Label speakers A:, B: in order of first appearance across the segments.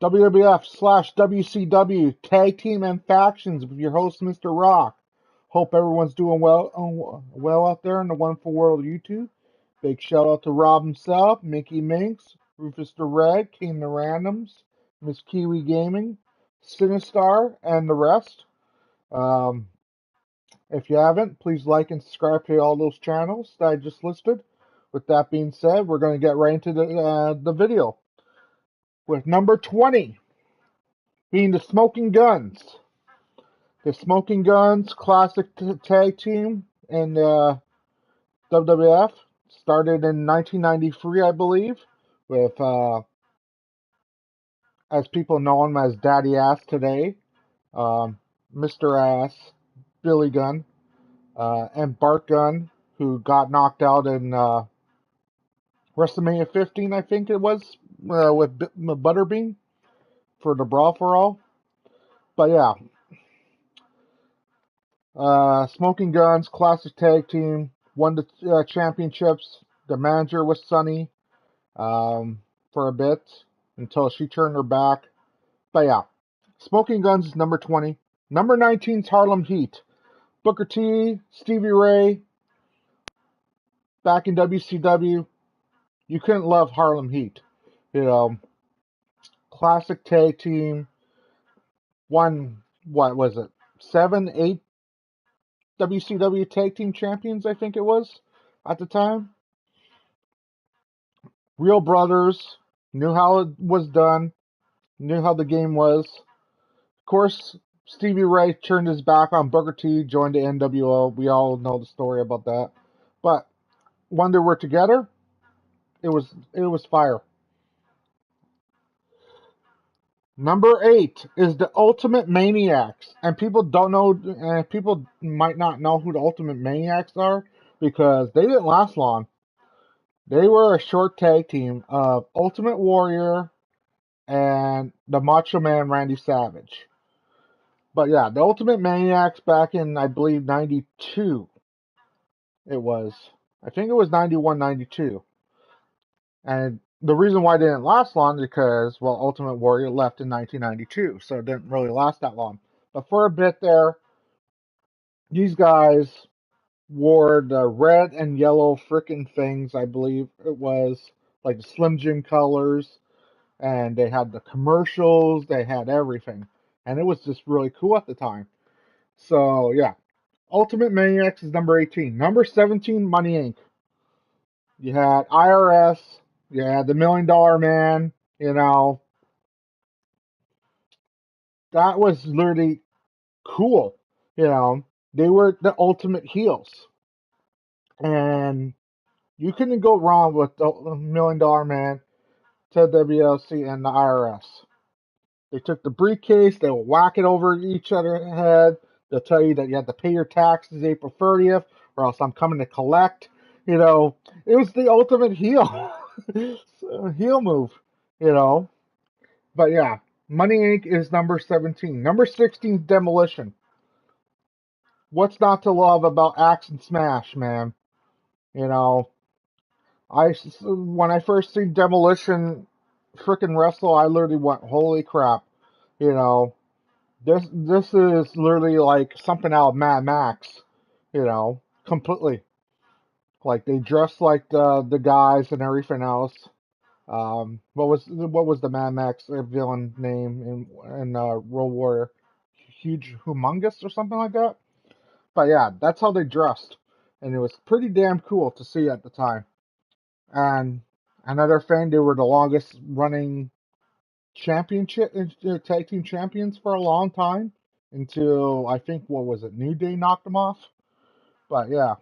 A: WWF/WCW Tag Team and Factions with your host, Mr. Rock. Hope everyone's doing well out there in the wonderful world of YouTube. Big shout out to Rob himself, Mickey Minx, Rufus the Red, King the Randoms, Miss Kiwi Gaming, Sinistar, and the rest. Um, if you haven't, please like and subscribe to all those channels that I just listed. With that being said, we're going to get right into the video. With number 20 being the Smoking Guns. The Smoking Guns Classic Tag Team in WWF started in 1993, I believe, with, as people know him as Daddy Ass today, Mr. Ass, Billy Gunn, and Bart Gunn, who got knocked out in WrestleMania 15, I think it was, with Butterbean for the Brawl for All. But yeah, Smoking Guns, Classic Tag Team, won the championships. The manager was Sunny for a bit until she turned her back. But yeah, Smoking Guns is number 20. Number 19 is Harlem Heat. Booker T, Stevie Ray, back in WCW. You couldn't love Harlem Heat. You know, classic tag team. Won, what was it? 7, 8 WCW Tag Team Champions, I think it was, at the time. Real brothers, knew how it was done, knew how the game was. Of course, Stevie Ray turned his back on Booker T, joined the NWO. We all know the story about that. But when they were together, it was fire. Number 8 is the Ultimate Maniacs, and people don't know. People might not know who the Ultimate Maniacs are because they didn't last long. They were a short tag team of Ultimate Warrior and the Macho Man Randy Savage. But yeah, the Ultimate Maniacs back in, I believe, 92. It was. I think it was 91, 92. And the reason why it didn't last long is because, well, Ultimate Warrior left in 1992, so it didn't really last that long. But for a bit there, these guys wore the red and yellow frickin' things, I believe it was, like the Slim Jim colors, and they had the commercials, they had everything. And it was just really cool at the time. So, yeah. Ultimate Maniacs is number 18. Number 17, Money Inc. You had IRS, you had the $1 Million Man, you know. That was literally cool, you know. They were the ultimate heels. And you couldn't go wrong with the $1 Million Man, Ted WLC, and the IRS. They took the briefcase, they would whack it over each other's head. They'll tell you that you have to pay your taxes April 30th, or else I'm coming to collect. You know, it was the ultimate heel. Heel move, you know. But yeah, Money Inc. is number 17. Number 16 is Demolition. What's not to love about Axe and Smash, man? You know, when I first seen Demolition frickin' wrestle, I literally went, holy crap. You know, this is literally like something out of Mad Max, you know, completely. Like they dress like the guys and everything else. What was the Mad Max villain name in World War? Huge Humongous or something like that. But yeah, that's how they dressed, and it was pretty damn cool to see at the time. And another thing, they were the longest running championship tag team champions for a long time until I think what was it, New Day knocked them off. But yeah,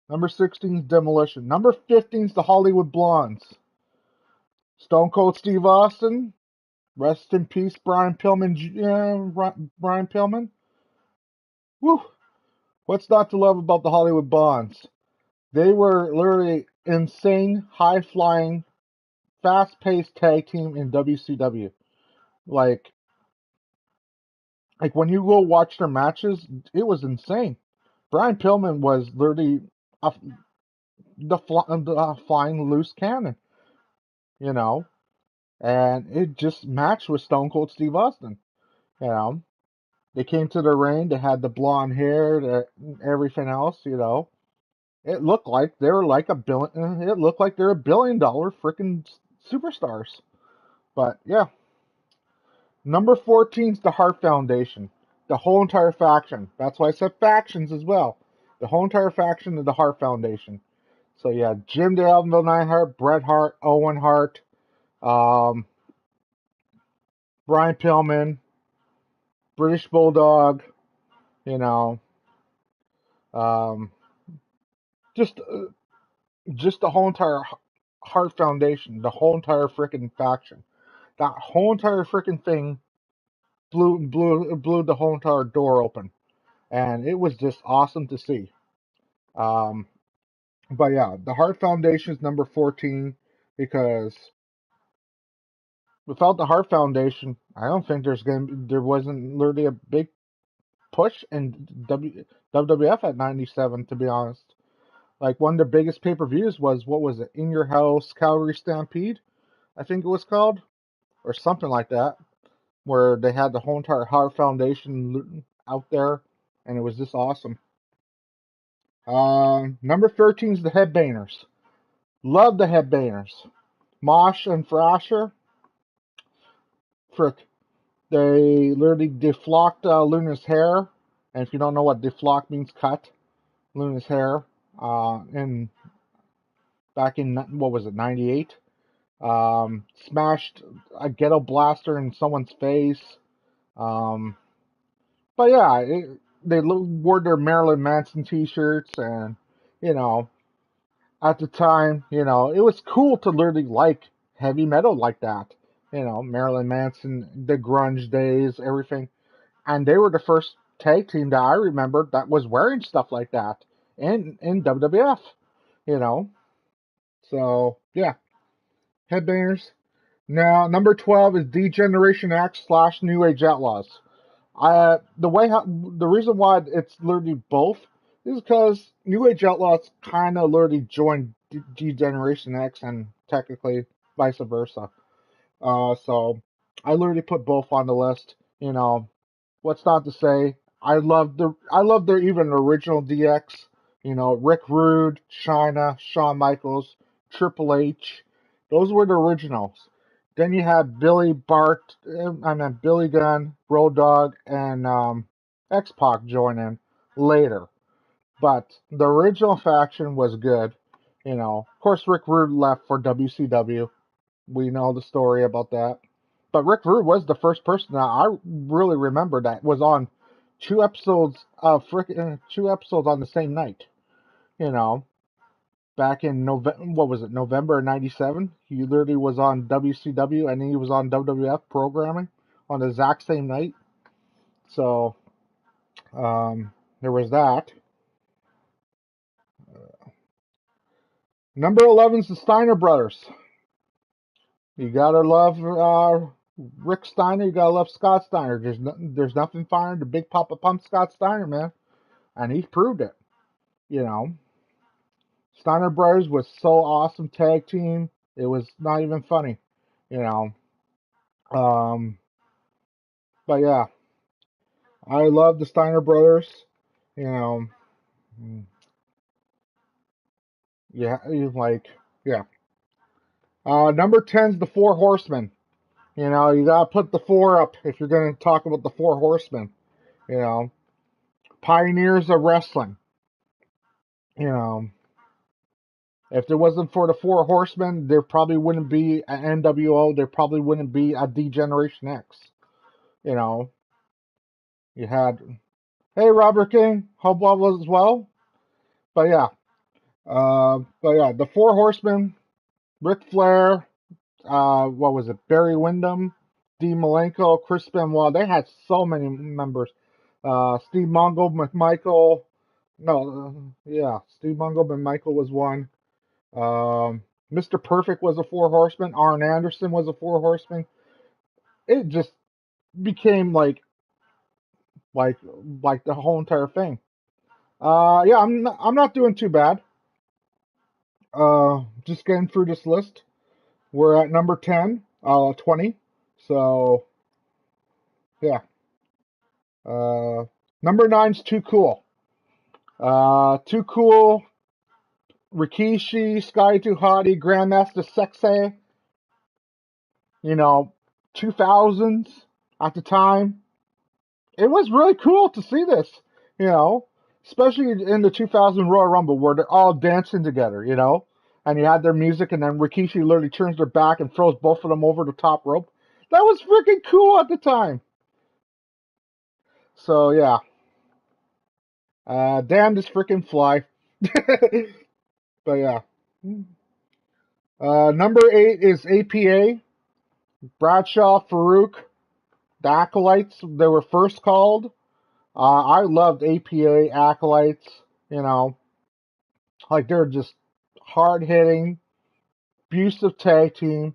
A: number 16 is Demolition. Number 15 is the Hollywood Blondes. Stone Cold Steve Austin, rest in peace, Brian Pillman. Brian Pillman. Woo! What's not to love about the Hollywood Blondes? They were literally insane, high flying, fast paced tag team in WCW. Like when you go watch their matches, it was insane. Brian Pillman was literally the flying loose cannon, you know. and it just matched with Stone Cold Steve Austin. You know, they came to the ring, they had the blonde hair, everything else. It looked like they were like a billion. It looked like they're $1 billion freaking superstars. But yeah, number 14 is the Hart Foundation, the whole entire faction. That's why I said factions as well. The whole entire faction of the Hart Foundation. So yeah, Jim Dalville Neidhart, Bret Hart, Owen Hart, um, Brian Pillman, British Bulldog. You know, um, just just the whole entire Hart Foundation, the whole entire freaking faction. That whole entire freaking thing blew the whole entire door open, and it was just awesome to see. Um, but yeah, the Hart Foundation is number 14 because without the Hart Foundation, I don't think there wasn't literally a big push in WWF at 97. To be honest, like one of the biggest pay-per-views was, what was it, In Your House Calgary Stampede, I think it was called, or something like that, where they had the whole entire Hart Foundation out there, and it was just awesome. Number 13 is the Headbangers. Love the Headbangers. Mosh and Thrasher, frick, they literally deflocked Luna's hair, and if you don't know what deflock means, cut Luna's hair. And back in, what was it, 98? Smashed a ghetto blaster in someone's face. Um, but yeah, they wore their Marilyn Manson t-shirts, and you know, at the time, it was cool to literally like heavy metal like that. Marilyn Manson, the grunge days, everything, and they were the first tag team that I remember that was wearing stuff like that in WWF. You know, so yeah, Headbangers. Now, number 12 is D-Generation X / New Age Outlaws. The reason why it's literally both is because New Age Outlaws kind of literally joined D-Generation X and technically vice versa. So I literally put both on the list. What's not to say? I love their even original DX. Rick Rude, Chyna, Shawn Michaels, Triple H. Those were the originals. Then you had Billy Gunn, Road Dogg, and X-Pac join in later. But the original faction was good. Of course, Rick Rude left for WCW. We know the story about that. But Rick Rude was the first person that I really remember that was on two episodes on the same night. You know, back in November, what was it, November of '97? He literally was on WCW and he was on WWF programming on the exact same night. So there was that. Number 11 is the Steiner brothers. You gotta love Rick Steiner. You gotta love Scott Steiner. There's nothing finer than Big Papa Pump Scott Steiner, man, and he's proved it. You know, Steiner Brothers was so awesome tag team. It was not even funny. You know, um, but yeah, I love the Steiner Brothers. You know, yeah, yeah. Number 10 is the Four Horsemen. You gotta put the four up if you're gonna talk about the Four Horsemen. You know, pioneers of wrestling. You know, if it wasn't for the Four Horsemen, there probably wouldn't be an NWO. There probably wouldn't be a D-Generation X. You know, you had, hey, Robert King, hope all was well. But yeah, the Four Horsemen, Ric Flair, what was it, Barry Windham, Dean Malenko, Chris Benoit. They had so many members. Steve Mongo McMichael. No, yeah, Steve Mongo McMichael was one. Mr. Perfect was a Four Horseman. Arn Anderson was a Four Horseman. It just became like like the whole entire thing. Yeah, I'm not doing too bad. Just getting through this list. We're at number 10. 20. So yeah. Number nine's Too Cool. Too Cool, Rikishi, Sky Too Hottie, Grandmaster Sexay. 2000s at the time. It was really cool to see this, you know, especially in the 2000 Royal Rumble where they're all dancing together. And you had their music, and then Rikishi literally turns their back and throws both of them over the top rope. That was freaking cool at the time. So yeah, damn this freaking fly. But yeah, number 8 is APA. Bradshaw, Farouk, the Acolytes. They were first called. I loved APA Acolytes. You know, like they're just hard hitting, abusive tag team.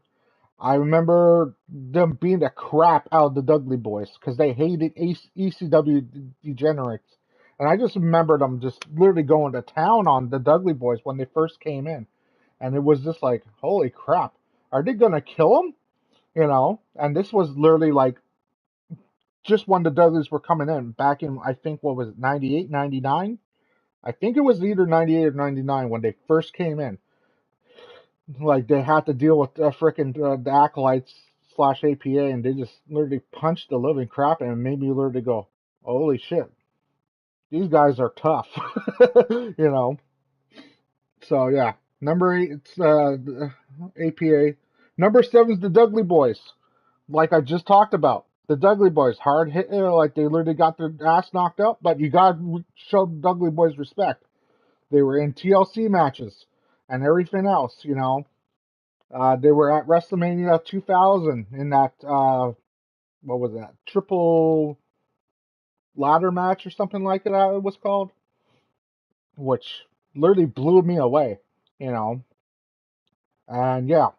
A: I remember them beating the crap out of the Dudley Boys because they hated ECW degenerates. And I just remember them just literally going to town on the Dudley Boys when they first came in. And it was just like, holy crap, are they going to kill them? And this was literally like just when the Dudleys were coming in back in, I think, what was it, 98, 99? I think it was either 98 or 99 when they first came in. Like they had to deal with the acolytes slash APA, and they just literally punched the living crap and made me literally go, "Holy shit, these guys are tough," you know. So yeah, number 8, it's APA. Number 7 is the Dudley Boys, like I just talked about. The Dudley Boys, hard hit, like they literally got their ass knocked out, but you got to show the Dudley Boys respect. They were in TLC matches and everything else. They were at WrestleMania 2000 in that, what was that, triple ladder match or something like that it was called, which literally blew me away, you know. And yeah,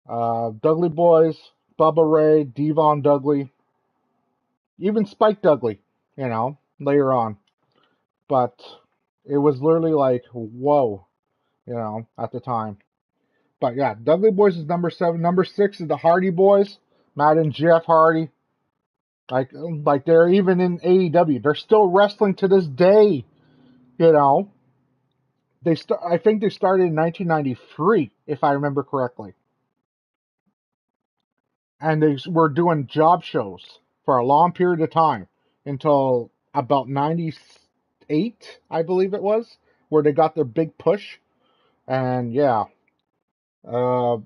A: Dudley Boys, Bubba Ray, Devon Dudley, even Spike Dudley, later on. But it was literally like, whoa, at the time. But yeah, Dudley Boys is number 7. Number 6 is the Hardy Boys, Matt and Jeff Hardy. Like they're even in AEW. They're still wrestling to this day. You know, I think they started in 1993, if I remember correctly, and they were doing job shows for a long period of time until about 98, I believe it was, where they got their big push. And yeah, uh,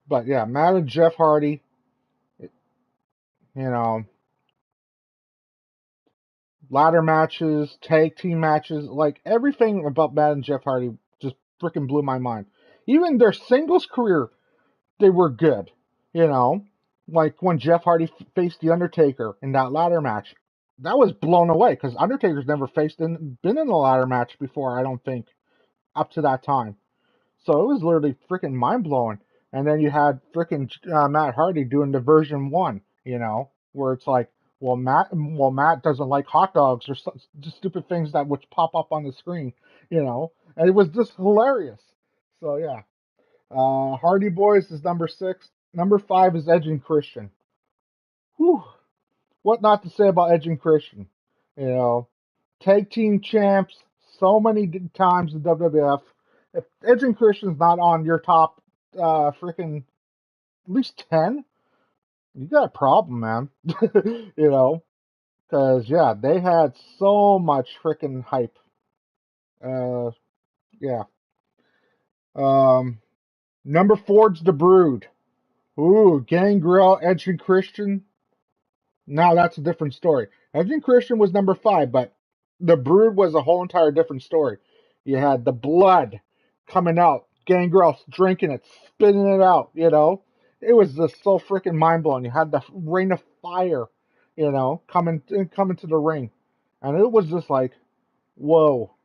A: but yeah, Matt and Jeff Hardy. You know, ladder matches, tag team matches, like everything about Matt and Jeff Hardy just freaking blew my mind. Even their singles career, they were good. You know, like when Jeff Hardy faced the Undertaker in that ladder match, that was blown away because Undertaker's never been in a ladder match before. I don't think up to that time. So it was literally freaking mind blowing. And then you had freaking Matt Hardy doing the version 1, where it's like, well, Matt doesn't like hot dogs or just stupid things that would pop up on the screen, and it was just hilarious. So yeah, Hardy Boys is number 6. Number 5 is Edge and Christian. Whew, what not to say about Edge and Christian? You know, tag team champs so many times in WWF. If Edge and Christian's not on your top freaking at least 10, you got a problem, man. you know, because yeah, they had so much freaking hype. Uh, yeah. Um, number 4's The Brood. Ooh, Gangrel, Edge and Christian. Now that's a different story. Edge and Christian was number 5, but The Brood was a whole entire different story. You had the blood coming out, Gangrel drinking it, spitting it out. It was just so freaking mind blowing. You had the rain of fire, coming to the ring. And it was just like, whoa,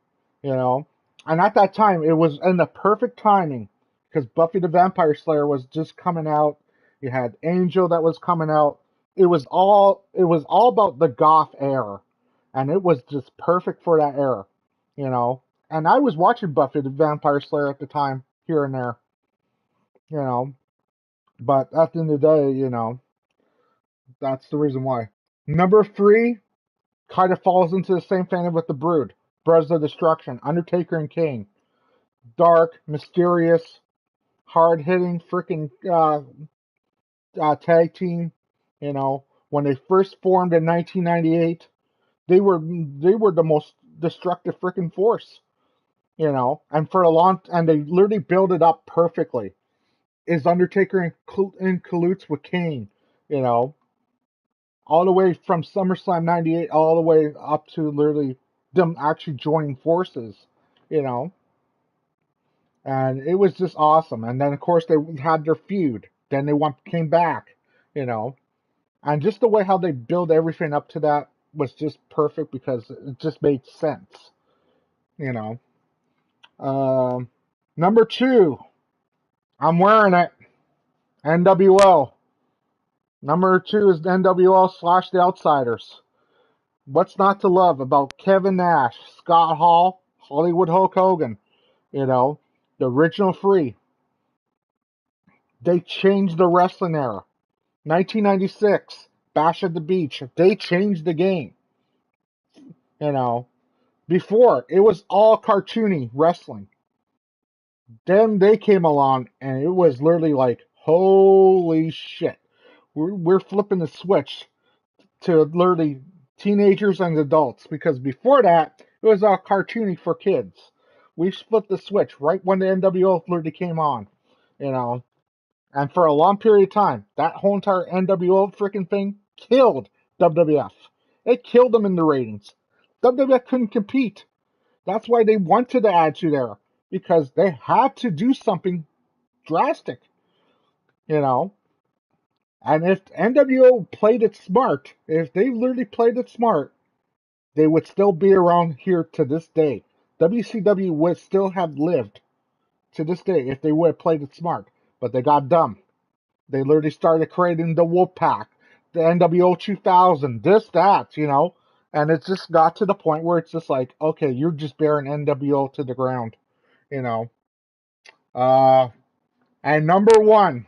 A: you know. And at that time, it was in the perfect timing because Buffy the Vampire Slayer was just coming out. You had Angel that was coming out. It was all about the goth era, and it was just perfect for that era. And I was watching Buffy the Vampire Slayer at the time, here and there, you know. But at the end of the day, that's the reason why. Number 3 kind of falls into the same family with the Brood. Brothers of Destruction, Undertaker and King. Dark, mysterious, hard-hitting freaking tag team. When they first formed in 1998, they were the most destructive freaking force. And for a and they literally build it up perfectly. Is Undertaker in cahoots with Kane? You know, all the way from SummerSlam '98 all the way up to literally them actually joining forces. You know, and it was just awesome. And then of course they had their feud. Then they came back. You know, and just the way how they build everything up to that was just perfect because it just made sense. You know. Number 2, I'm wearing it. NWO. Number 2 is NWO / The Outsiders. What's not to love about Kevin Nash, Scott Hall, Hollywood Hulk Hogan? The original 3. They changed the wrestling era. 1996, Bash at the Beach. They changed the game. You know, Before, it was all cartoony wrestling. Then they came along, and it was literally like, holy shit. We're flipping the switch to literally teenagers and adults, because before that, it was all cartoony for kids. We split the switch right when the NWO literally came on, you know. And for a long period of time, that whole entire NWO freaking thing killed WWF. It killed them in the ratings. WWF couldn't compete. That's why they went to the Attitude Era, because they had to do something drastic, you know. And if NWO played it smart, if they literally played it smart, they would still be around here to this day. WCW would still have lived to this day if they would have played it smart. But they got dumb. They literally started creating the Wolfpack, the NWO 2000, this, that, And it just got to the point where it's just like, okay, you're just bearing NWO to the ground, you know. And number 1,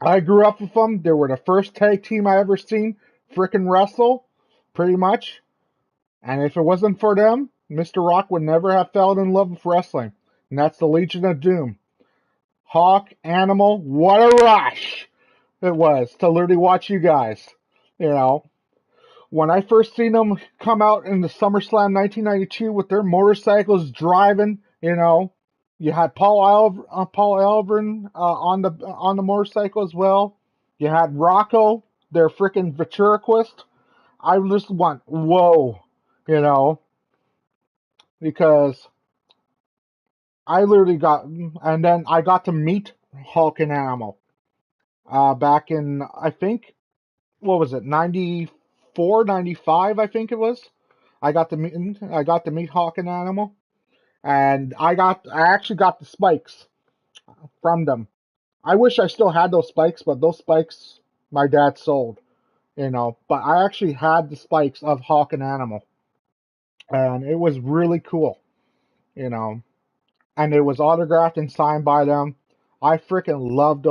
A: I grew up with them. They were the first tag team I ever seen frickin' wrestle, pretty much. And if it wasn't for them, Mr. Rock would never have fallen in love with wrestling. And that's the Legion of Doom. Hawk, Animal, what a rush it was to literally watch you guys. You know, when I first seen them come out in the SummerSlam 1992 with their motorcycles driving, you had Paul Elverin on the motorcycle as well. You had Rocco, their freaking ventriloquist. I just went, whoa, because I literally and then I got to meet Hulk and Animal back in, I think, what was it, 94, 95, I think it was. I got to meet Hawk and Animal, and I actually got the spikes from them. I wish I still had those spikes, but those spikes my dad sold, But I actually had the spikes of Hawk and Animal, and it was really cool, you know. And it was autographed and signed by them. I freaking loved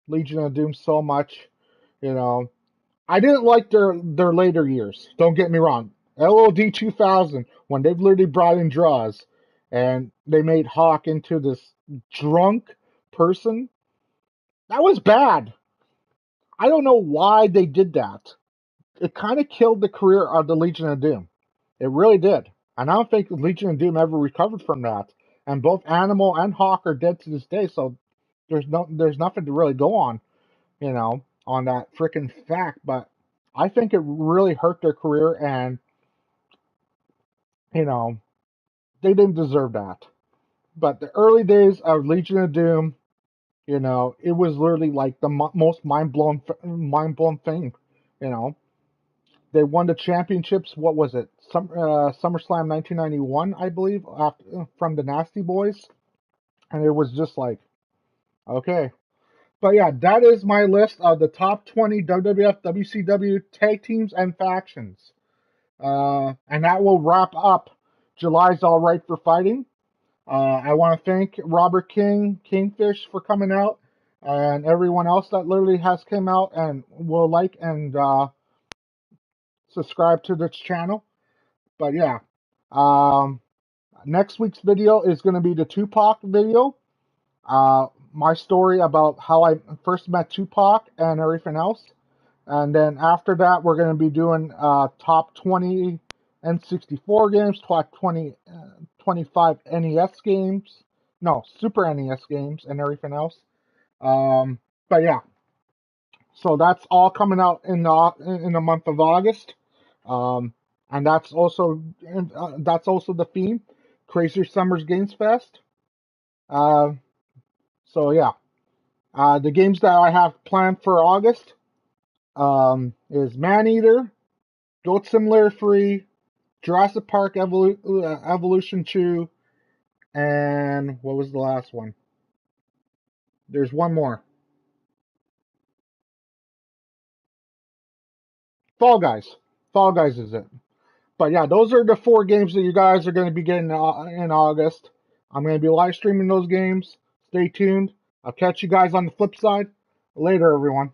A: Legion of Doom so much, you know. I didn't like their later years. Don't get me wrong. LOD 2000, when they've literally brought in draws, and they made Hawk into this drunk person, that was bad. I don't know why they did that. It kind of killed the career of the Legion of Doom. It really did. And I don't think Legion of Doom ever recovered from that. And both Animal and Hawk are dead to this day, so there's nothing to really go on, on that freaking fact. But I think it really hurt their career, and you know they didn't deserve that. But the early days of Legion of Doom, it was literally like the most mind blown thing. You know, they won the championships. What was it? SummerSlam 1991, I believe, from the Nasty Boys, and it was just like, okay. But yeah, that is my list of the top 20 WWF, WCW tag teams and factions. And that will wrap up July's All Right for Fighting. I want to thank Robert Kingfish, for coming out and everyone else that literally has came out and will like and subscribe to this channel. But yeah, um, next week's video is going to be the Tupac video. My story about how I first met Tupac and everything else. And then after that, we're going to be doing top 20 N64 games, top 20, 25 NES games, no, Super NES games, and everything else. But yeah, so that's all coming out in the month of August, and that's also the theme, Crazy Summers Games Fest. Uh, so yeah, the games that I have planned for August is Maneater, Goat Simulator 3, Jurassic Park Evolution 2, and what was the last one? There's one more. Fall Guys. Fall Guys is it. But yeah, those are the 4 games that you guys are going to be getting in August. I'm going to be live streaming those games. Stay tuned. I'll catch you guys on the flip side. Later, everyone.